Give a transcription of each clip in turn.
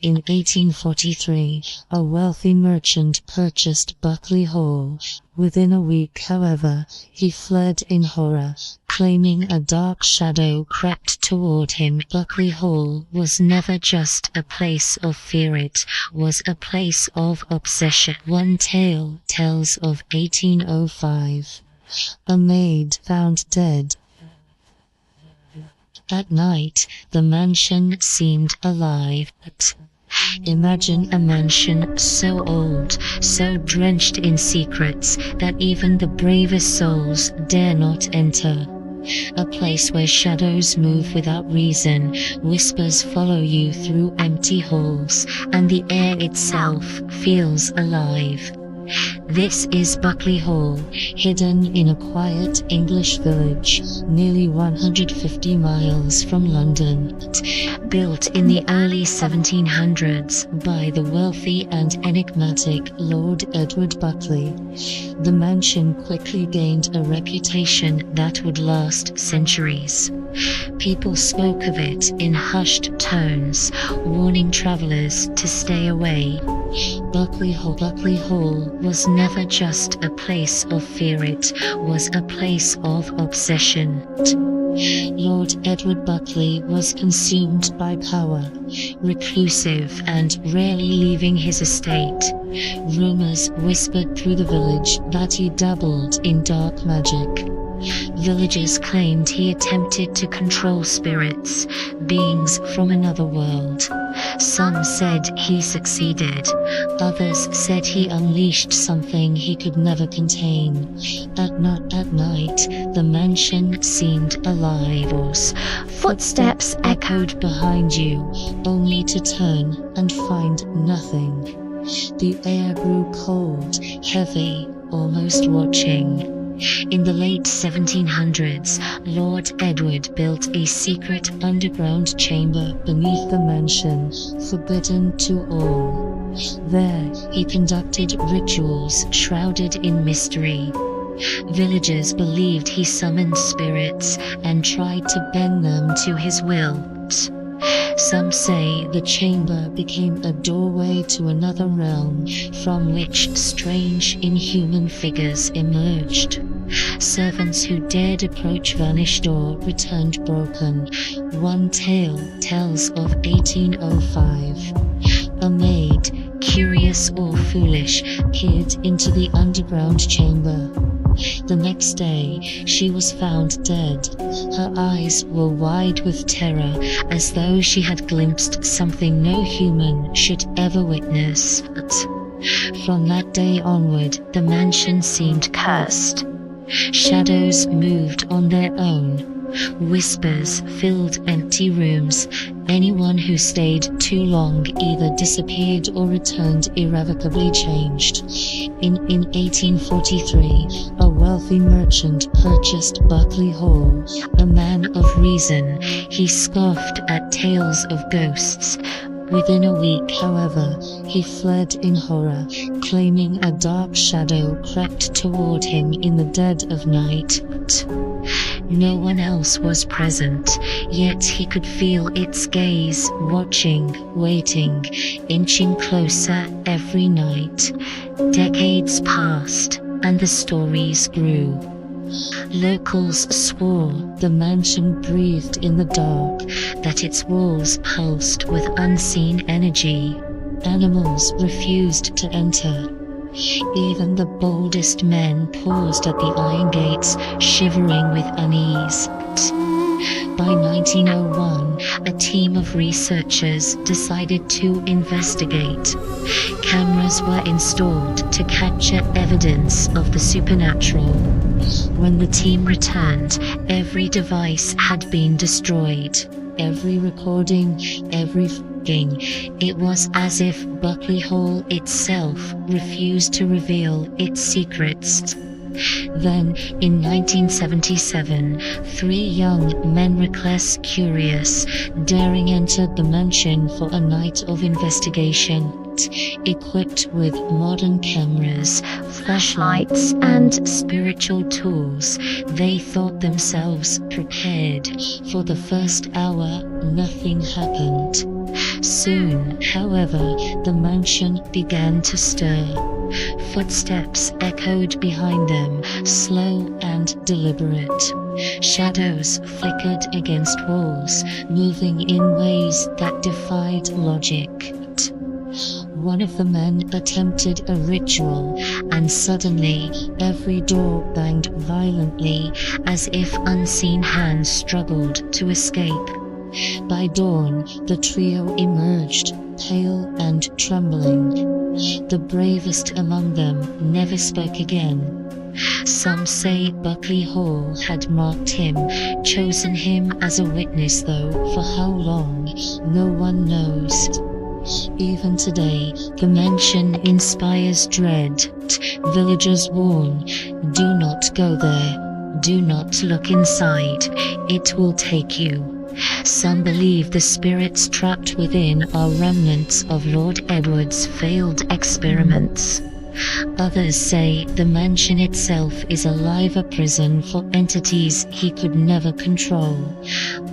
In 1843, a wealthy merchant purchased Buckley Hall. Within a week, however, he fled in horror, claiming a dark shadow crept toward him. Buckley Hall was never just a place of fear, it was a place of obsession. One tale tells of 1805. A maid found dead. At night, the mansion seemed alive. Imagine a mansion so old, so drenched in secrets, that even the bravest souls dare not enter. A place where shadows move without reason, whispers follow you through empty halls, and the air itself feels alive. This is Buckley Hall, hidden in a quiet English village, nearly 150 miles from London. Built in the early 1700s by the wealthy and enigmatic Lord Edward Buckley, the mansion quickly gained a reputation that would last centuries. People spoke of it in hushed tones, warning travelers to stay away. Buckley Hall was never just a place of fear, it was a place of obsession. Lord Edward Buckley was consumed by power, reclusive and rarely leaving his estate. Rumors whispered through the village that he dabbled in dark magic. Villagers claimed he attempted to control spirits, beings from another world. Some said he succeeded. Others said he unleashed something he could never contain. At night, the mansion seemed alive. Footsteps echoed behind you, only to turn and find nothing. The air grew cold, heavy, almost watching. In the late 1700s, Lord Edward built a secret underground chamber beneath the mansion, forbidden to all. There, he conducted rituals shrouded in mystery. Villagers believed he summoned spirits and tried to bend them to his will. Some say the chamber became a doorway to another realm, from which strange, inhuman figures emerged. Servants who dared approach vanished or returned broken. One tale tells of 1805. A maid, curious or foolish, peered into the underground chamber. The next day, she was found dead. Her eyes were wide with terror, as though she had glimpsed something no human should ever witness. From that day onward, the mansion seemed cursed. Shadows moved on their own. Whispers filled empty rooms. Anyone who stayed too long either disappeared or returned irrevocably changed. In 1843, a wealthy merchant purchased Buckley Hall. A man of reason, he scoffed at tales of ghosts. Within a week, however, he fled in horror, claiming a dark shadow crept toward him in the dead of night. No one else was present, yet he could feel its gaze, watching, waiting, inching closer every night. Decades passed, and the stories grew. Locals swore the mansion breathed in the dark, that its walls pulsed with unseen energy. Animals refused to enter. Even the boldest men paused at the iron gates, shivering with unease. By 1901, a team of researchers decided to investigate. Cameras were installed to capture evidence of the supernatural. When the team returned, every device had been destroyed. Every recording, everything. It was as if Buckley Hall itself refused to reveal its secrets. Then, in 1977, 3 young men, reckless, curious, daring entered the mansion for a night of investigation. Equipped with modern cameras, flashlights, and spiritual tools, they thought themselves prepared. For the first hour, nothing happened. Soon, however, the mansion began to stir. Footsteps echoed behind them, slow and deliberate. Shadows flickered against walls, moving in ways that defied logic. One of the men attempted a ritual, and suddenly every door banged violently, as if unseen hands struggled to escape. By dawn, the trio emerged, pale and trembling. The bravest among them never spoke again. Some say Buckley Hall had marked him, chosen him as a witness, though for how long, no one knows. Even today, the mansion inspires dread. Villagers warn, do not go there, do not look inside, it will take you. Some believe the spirits trapped within are remnants of Lord Edward's failed experiments. Others say the mansion itself is a live prison for entities he could never control.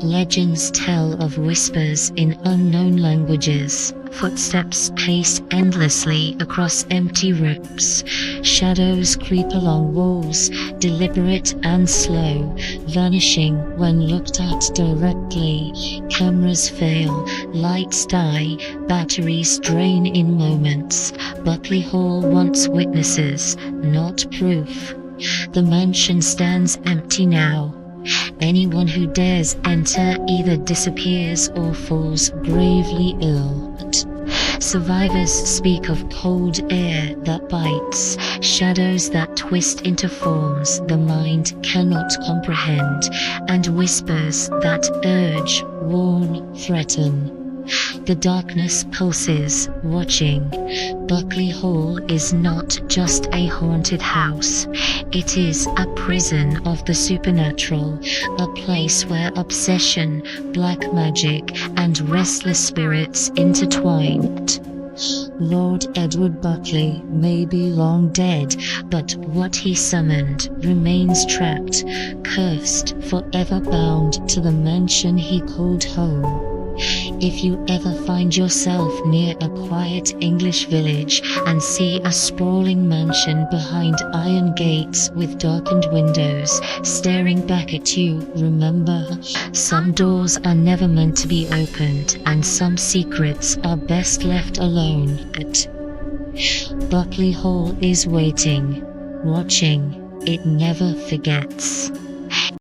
Legends tell of whispers in unknown languages. Footsteps pace endlessly across empty rooms. Shadows creep along walls, deliberate and slow, vanishing when looked at directly. Cameras fail, lights die, batteries drain in moments. Buckley Hall wants witnesses, not proof. The mansion stands empty now. Anyone who dares enter either disappears or falls gravely ill. Survivors speak of cold air that bites, shadows that twist into forms the mind cannot comprehend, and whispers that urge, warn, threaten. The darkness pulses, watching. Buckley Hall is not just a haunted house. It is a prison of the supernatural, a place where obsession, black magic, and restless spirits intertwine. Lord Edward Buckley may be long dead, but what he summoned remains trapped, cursed, forever bound to the mansion he called home. If you ever find yourself near a quiet English village and see a sprawling mansion behind iron gates with darkened windows staring back at you, remember, some doors are never meant to be opened, and some secrets are best left alone. Buckley Hall is waiting, watching. It never forgets.